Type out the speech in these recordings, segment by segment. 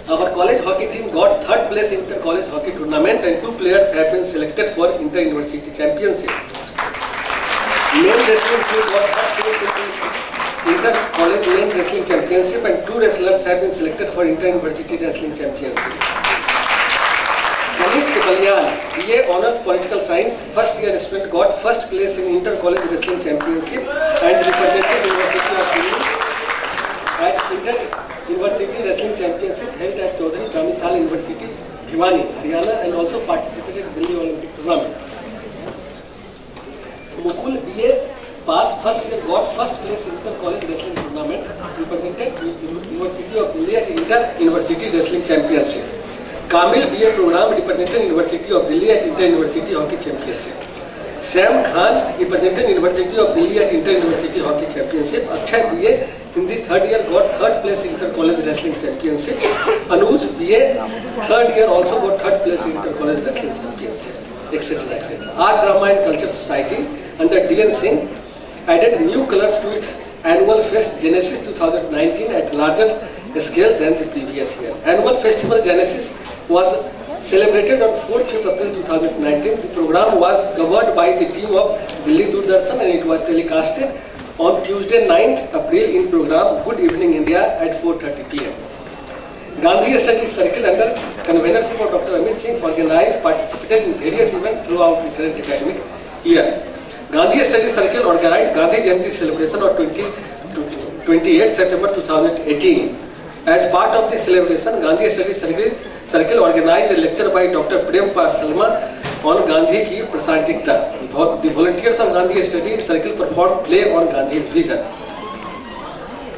Our college hockey team got third place in inter-college hockey tournament and 2 players have been selected for inter-university championship. Men wrestling team got third place in inter-college men wrestling championship and 2 wrestlers have been selected for inter-university wrestling championship. Manish Kapalyal, BA Honours Political Science, first year student, got first place in inter-college wrestling championship and represented University of Delhi at inter-university wrestling championship held at Chaudhary Dhamisal University, Bhiwani, Haryana, and also participated in Delhi Olympic tournament. Mukul BA passed first year, got first place in inter-college wrestling tournament, represented University of Delhi at inter-university wrestling championship. Kamil BA program represented University of Delhi at inter-university hockey championship. Sam Khan represented University of Delhi at inter-university hockey championship. Akshay BA Hindi third year got third place in inter-college wrestling championship. Anuj BA third year also got third place in inter-college wrestling championship, etc. etc. R Drama and Culture Society under DN Singh added new colors to its annual fest Genesis 2019 at larger scale than the previous year. Annual festival Genesis was celebrated on 4th-5th April 2019. The program was covered by the team of Delhi Doordarshan and it was telecasted on Tuesday 9th April in program Good Evening India at 4:30 p.m. Gandhi Studies Circle under convenership of Dr. Amit Singh participated in various events throughout the current academic year. Gandhi Studies Circle organized Gandhi Jayanti celebration on 28 September 2018. As part of the celebration, Gandhi Studies Circle organized a lecture by Dr. Prem Salma on Gandhi ki Prasangikta. The volunteers of Gandhi Studies Circle performed play on Gandhi's vision.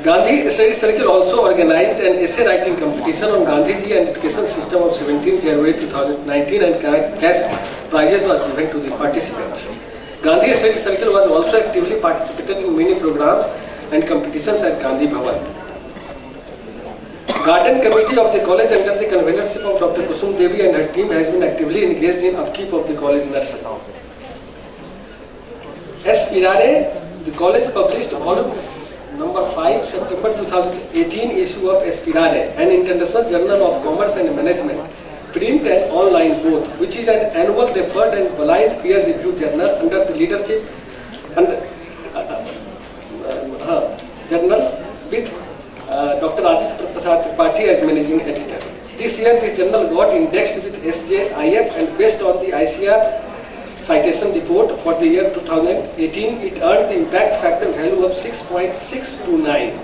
Gandhi Studies Circle also organized an essay writing competition on Gandhiji and education system on 17 January 2019 and cash prizes was given to the participants. Gandhi Studies Circle was also actively participated in many programs and competitions at Gandhi Bhavan. Garden Committee of the college under the convenership of Dr. Kusum Devi and her team has been actively engaged in upkeep of the college nursery. Espirare, the college published volume number 5 September 2018 issue of Espirare, an international journal of commerce and management, print and online both, which is an annual referred and blind peer-reviewed journal under the leadership journal with Dr. Aditya Prasad Tripathi as managing editor. This year, this journal got indexed with SJIF and based on the ICR citation report for the year 2018, it earned the impact factor value of 6.629.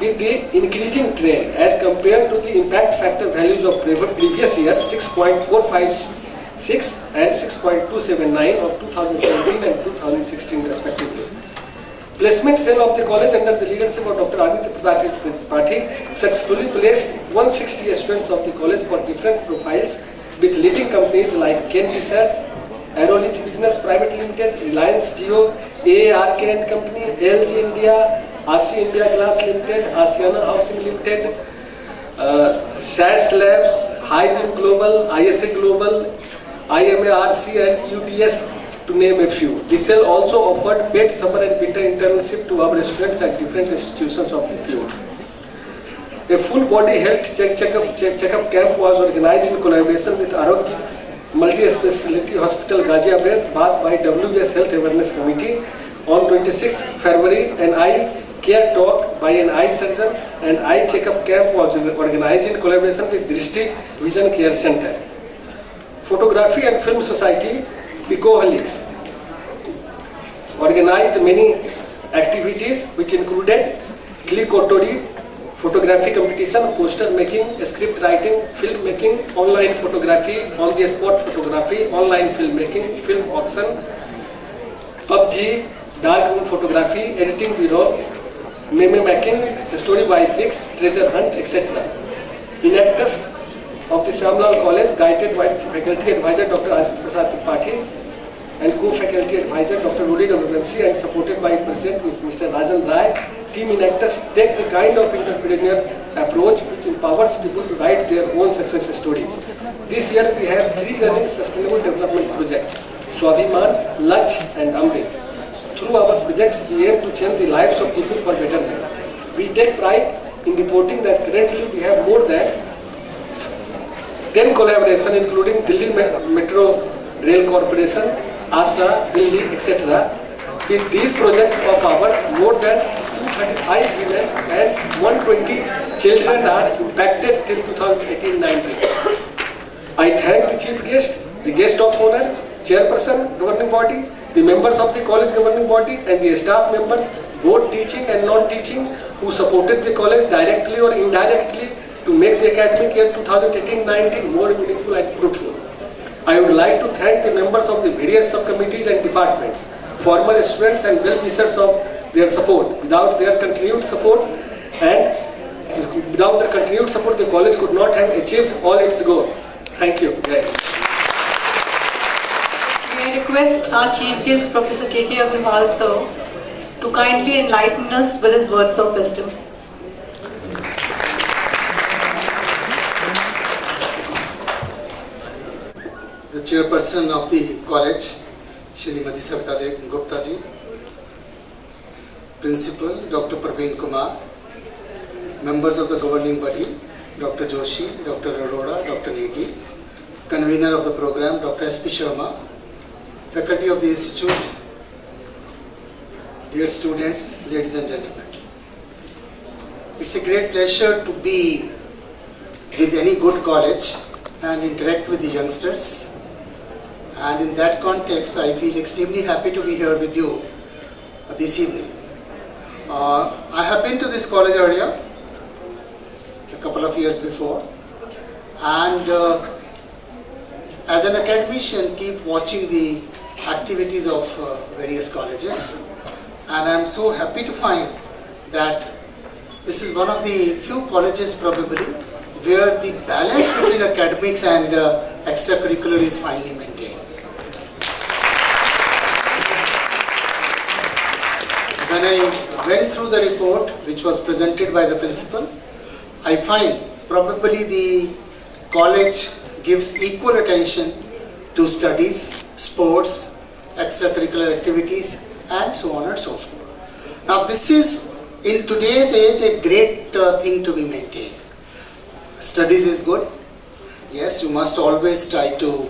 With the increasing trend as compared to the impact factor values of previous years 6.456 and 6.279 of 2017 and 2016 respectively. Placement cell of the college under the leadership of Dr. Aditya Prasad Tripathi successfully placed 160 students of the college for different profiles with leading companies like Ken Research, Aerolith Business Private Limited, Reliance Jio, AARK and Company, LG India, ASI India Glass Limited, Asiana Housing Limited, SAS Labs, Highbeam Global, ISA Global, IMARC and UTS, to name a few. The cell also offered paid summer and winter internship to our students at different institutions of the field. A full body health checkup camp was organized in collaboration with Arogya Multi-Speciality Hospital Ghaziabad by WS Health Awareness Committee on 26 February. An eye care talk by an eye surgeon and eye checkup camp was organized in collaboration with Drishti Vision Care Center. Photography and Film Society Picoholics organized many activities which included Click-O-Tori, photography competition, poster making, script writing, film making, online photography, on-the-spot photography, online film making, film auction, PUBG, dark room photography, editing bureau, meme making, story biopics, treasure hunt, etc. Enactors of the Samlal College, guided by faculty advisor Dr. Aditya Prasad Tripathi and co-faculty advisor Dr. Rudy Raghuvanshi and supported by President Mr. Rajan Rai. Team enactors take the kind of entrepreneurial approach which empowers people to write their own success stories. This year we have 3 running sustainable development projects, Swabhiman, Laksh and Amrit. Through our projects we aim to change the lives of people for betterment. We take pride in reporting that currently we have more than 10 collaboration including Delhi Metro Rail Corporation, ASA, Delhi, etc. With these projects of ours, more than 235 women and 120 children are impacted till 2018-19. I thank the chief guest, the guest of honor, chairperson, governing body, the members of the college governing body and the staff members, both teaching and non-teaching, who supported the college directly or indirectly to make the academic year 2018-19 more meaningful and fruitful. I would like to thank the members of the various subcommittees and departments, former students and well-wishers of their support. Without their continued support the college could not have achieved all its goals. Thank you. May I request our chief guest, Professor K.K. Agarwal sir, to kindly enlighten us with his words of wisdom. The chairperson of the college, Shrimati Savita Gupta ji, principal Dr. Praveen Kumar, members of the governing body, Dr. Joshi, Dr. Arora, Dr. Negi, convener of the program, Dr. S.P. Sharma, faculty of the institute, dear students, ladies and gentlemen. It's a great pleasure to be with any good college and interact with the youngsters. And in that context, I feel extremely happy to be here with you this evening. I have been to this college earlier, a couple of years before, and as an academician, keep watching the activities of various colleges, and I'm so happy to find that this is one of the few colleges probably where the balance between academics and extracurricular is finally maintained. When I went through the report which was presented by the principal, I find probably the college gives equal attention to studies, sports, extracurricular activities, and so on and so forth. Now this is, in today's age, a great thing to be maintained. Studies is good. Yes, you must always try to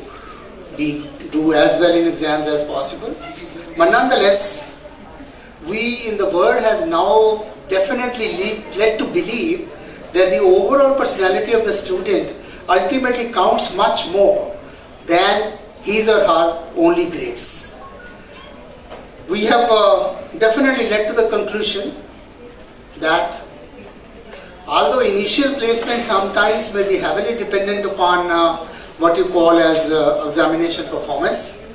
do as well in exams as possible. But nonetheless, we in the world has now definitely led to believe that the overall personality of the student ultimately counts much more than his or her only grades. We have definitely led to the conclusion that although initial placement sometimes may be heavily dependent upon what you call as examination performance,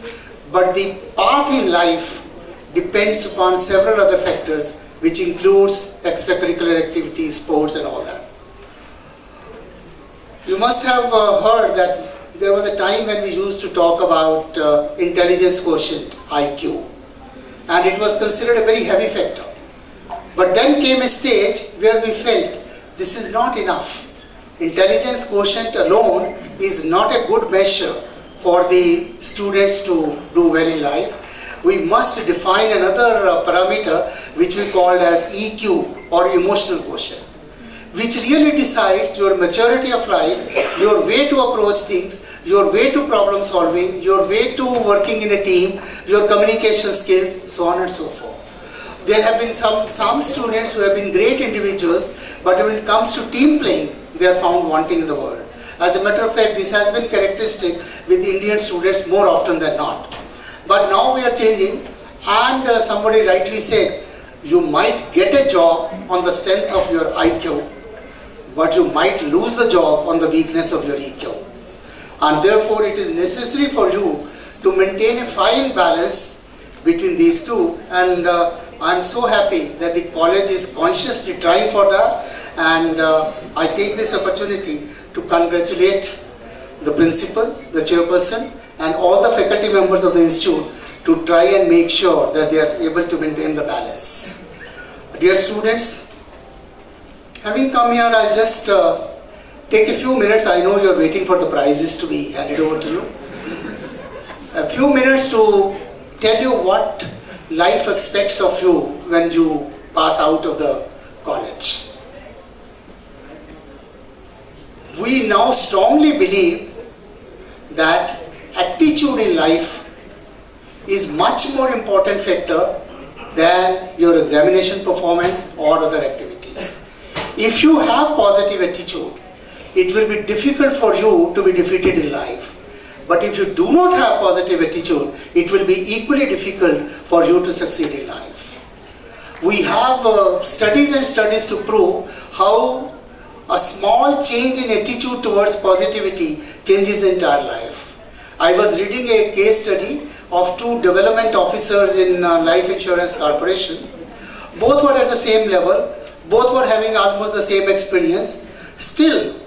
but the path in life depends upon several other factors, which includes extracurricular activities, sports and all that. You must have heard that there was a time when we used to talk about intelligence quotient, IQ, and it was considered a very heavy factor. But then came a stage where we felt this is not enough. Intelligence quotient alone is not a good measure for the students to do well in life. We must define another parameter which we called as EQ or emotional quotient, which really decides your maturity of life, your way to approach things, your way to problem solving, your way to working in a team, your communication skills, so on and so forth. There have been some students who have been great individuals, but when it comes to team playing, they are found wanting in the world. As a matter of fact, this has been characteristic with Indian students more often than not. But now we are changing, and somebody rightly said, you might get a job on the strength of your IQ, but you might lose the job on the weakness of your EQ. And therefore it is necessary for you to maintain a fine balance between these two, and I am so happy that the college is consciously trying for that, and I take this opportunity to congratulate the principal, the chairperson, and all the faculty members of the institute to try and make sure that they are able to maintain the balance. Dear students, having come here, I'll just take a few minutes. I know you're waiting for the prizes to be handed over to you. A few minutes to tell you what life expects of you when you pass out of the college. we now strongly believe that attitude in life is much more important factor than your examination performance or other activities. If you have positive attitude, it will be difficult for you to be defeated in life. But if you do not have positive attitude, it will be equally difficult for you to succeed in life. We have studies and studies to prove how a small change in attitude towards positivity changes the entire life. I was reading a case study of two development officers in Life Insurance Corporation. Both were at the same level, both were having almost the same experience. Still,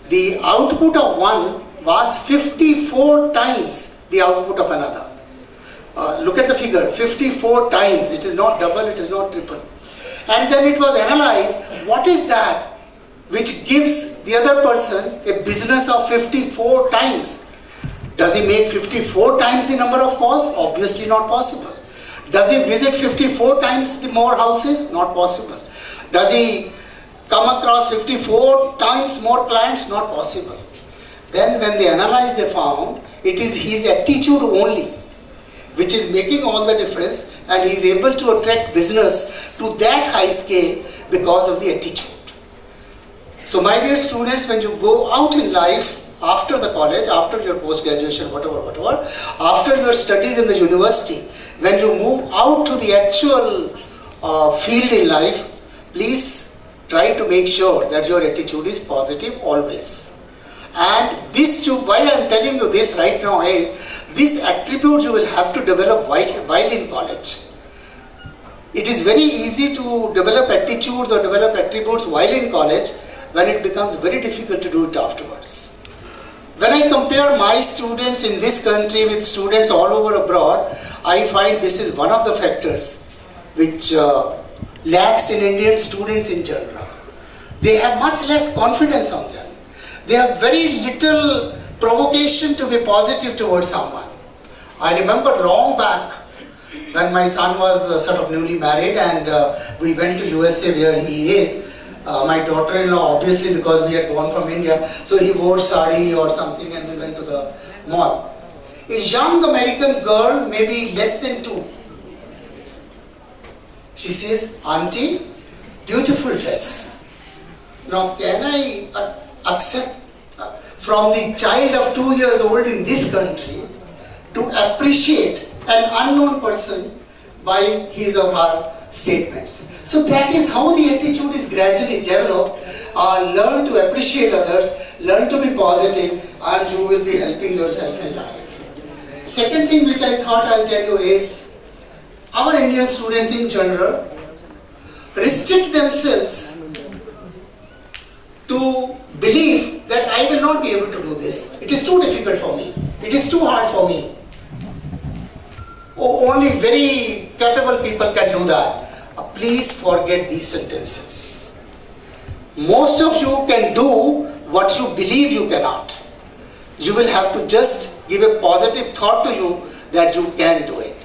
the output of one was 54 times the output of another. Look at the figure, 54 times. It is not double, it is not triple. And then it was analyzed, what is that which gives the other person a business of 54 times? Does he make 54 times the number of calls? Obviously not possible. Does he visit 54 times the more houses? Not possible. Does he come across 54 times more clients? Not possible. Then when they analyzed, they found it is his attitude only which is making all the difference, and he is able to attract business to that high scale because of the attitude. So my dear students, when you go out in life, after the college, after your post-graduation, whatever, after your studies in the university, when you move out to the actual field in life, please try to make sure that your attitude is positive always. And this, why I am telling you this right now is, this attribute you will have to develop while in college. It is very easy to develop attitudes or develop attributes while in college, when it becomes very difficult to do it afterwards. When I compare my students in this country with students all over abroad, I find this is one of the factors which lacks in Indian students in general. They have much less confidence on them. They have very little provocation to be positive towards someone. I remember long back when my son was sort of newly married, and we went to USA where he is. My daughter-in-law, obviously because we had gone from India, so he wore sari or something and we went to the mall. A young American girl, maybe less than 2. She says, "Auntie, beautiful dress." Now can I accept from the child of 2 years old in this country to appreciate an unknown person by his or her statements? So that is how the attitude is gradually developed. Learn to appreciate others, learn to be positive, and you will be helping yourself in life. Second thing which I thought I'll tell you is, our Indian students in general restrict themselves to believe that I will not be able to do this. It is too difficult for me. It is too hard for me. Only very capable people can do that. Please forget these sentences. Most of you can do what you believe you cannot. You will have to just give a positive thought to you that you can do it.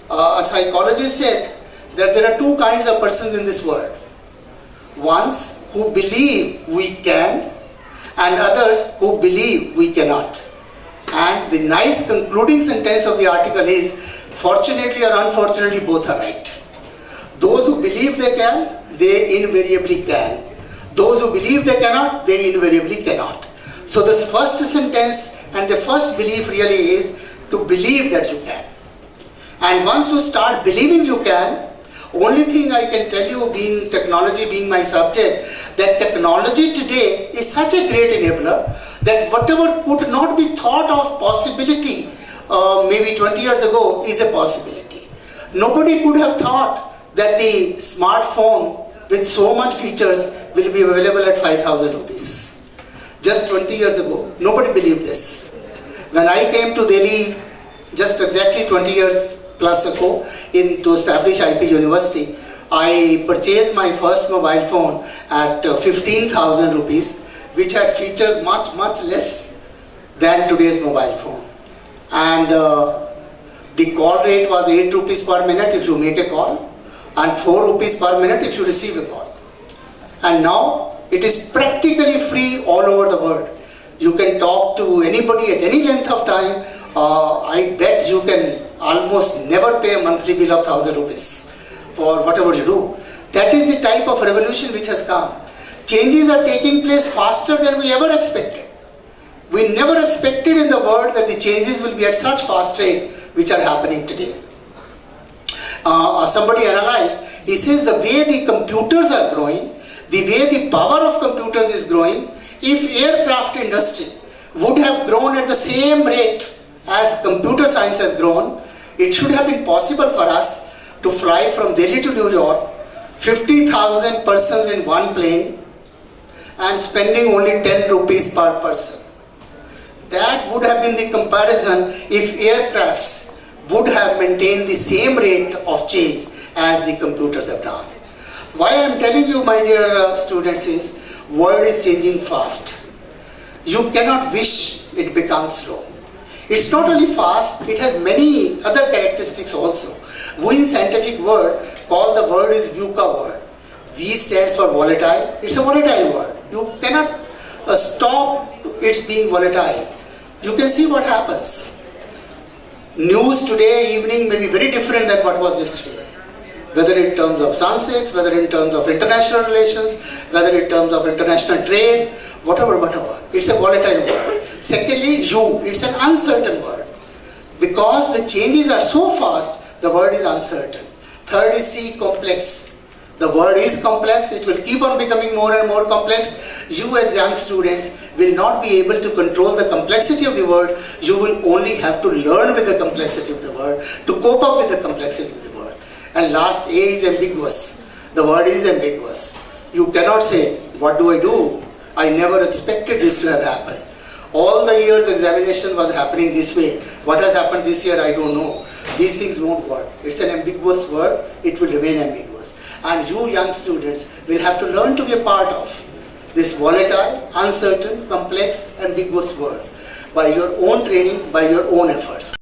A psychologist said that there are two kinds of persons in this world. Ones who believe we can, and others who believe we cannot. And the nice concluding sentence of the article is, fortunately or unfortunately, both are right. Those who believe they can, they invariably can. Those who believe they cannot, they invariably cannot. So this first sentence and the first belief really is to believe that you can. And once you start believing you can, only thing I can tell you, being technology being my subject, that technology today is such a great enabler that whatever could not be thought of possibility maybe 20 years ago is a possibility. Nobody could have thought that the smartphone with so much features will be available at 5,000 rupees. Just 20 years ago, nobody believed this. When I came to Delhi just exactly 20 years plus ago to establish IP University, I purchased my first mobile phone at 15,000 rupees, which had features much less than today's mobile phone. And the call rate was 8 rupees per minute if you make a call, and 4 rupees per minute if you receive a call. And now It is practically free all over the world. You can talk to anybody at any length of time. I bet you can almost never pay a monthly bill of 1,000 rupees for whatever you do. That is the type of revolution which has come. Changes are taking place faster than we ever expected. We never expected in the world that the changes will be at such fast rate which are happening today. Somebody analyzed, he says the way the computers are growing, the way the power of computers is growing, if aircraft industry would have grown at the same rate as computer science has grown, it should have been possible for us to fly from Delhi to New York, 50,000 persons in one plane and spending only 10 rupees per person. That would have been the comparison if aircrafts would have maintained the same rate of change as the computers have done. Why I am telling you, my dear students, is world is changing fast. You cannot wish it becomes slow. It's not only fast, it has many other characteristics also. We in scientific world call the word is VUCA word. V stands for volatile. It's a volatile word. You cannot stop its being volatile. You can see what happens. News today evening may be very different than what was yesterday. Whether in terms of sunsets, whether in terms of international relations, whether in terms of international trade, whatever. It's a volatile word. Secondly, it's an uncertain word. Because the changes are so fast, the word is uncertain. Third is C, complex. The word is complex, it will keep on becoming more and more complex. You as young students will not be able to control the complexity of the word. You will only have to learn with the complexity of the word, to cope up with the complexity of the word. And last, A is ambiguous. The word is ambiguous. You cannot say, what do I do? I never expected this to have happened. All the years examination was happening this way. What has happened this year, I don't know. These things won't work. It's an ambiguous word, it will remain ambiguous. And you young students will have to learn to be a part of this volatile, uncertain, complex, ambiguous world by your own training, by your own efforts.